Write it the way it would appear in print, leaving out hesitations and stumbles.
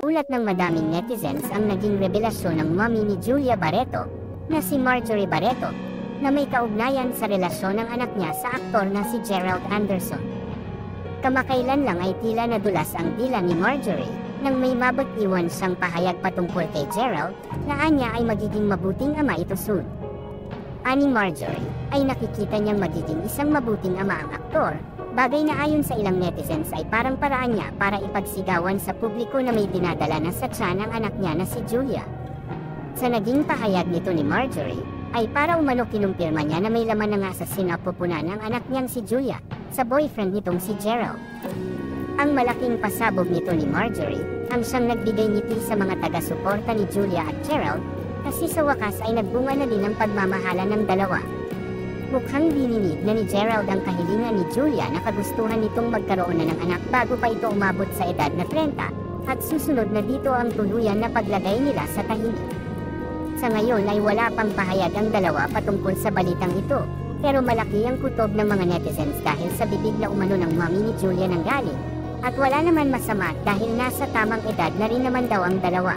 ulat ng madaming netizens ang naging revelasyon ng mommy ni Julia Barreto, na si Marjorie Barreto, na may kaugnayan sa relasyon ng anak niya sa aktor na si Gerald Anderson. Kamakailan lang ay tila nadulas ang dila ni Marjorie, nang may mabag-iwan siyang pahayag patungkol kay Gerald, na anya ay magiging mabuting ama ito soon. Ani Marjorie, ay nakikita niyang magiging isang mabuting ama ang aktor, bagay na ayon sa ilang netizens ay parang paraan niya para ipagsigawan sa publiko na may dinadala na sa tiyan ang anak niya na si Julia. Sa naging pahayag nito ni Marjorie, ay para umano kinumpirma niya na may laman na nga sa sinapupunan ng anak niyang si Julia, sa boyfriend nitong si Gerald. Ang malaking pasabog nito ni Marjorie, ang siyang nagbigay ngiti sa mga taga-suporta ni Julia at Gerald, kasi sa wakas ay nagbunga na din ang pagmamahalan ng dalawa. Mukhang dininig na ni Gerald ang kahilingan ni Julia na kagustuhan nitong magkaroon na ng anak bago pa ito umabot sa edad na 30, at susunod na dito ang tuluyan na paglagay nila sa tahimik. Sa ngayon ay wala pang pahayag ang dalawa patungkol sa balitang ito, pero malaki ang kutob ng mga netizens dahil sa bibig na umano ng mommy ni Julia nang galing, at wala naman masama dahil nasa tamang edad na rin naman daw ang dalawa.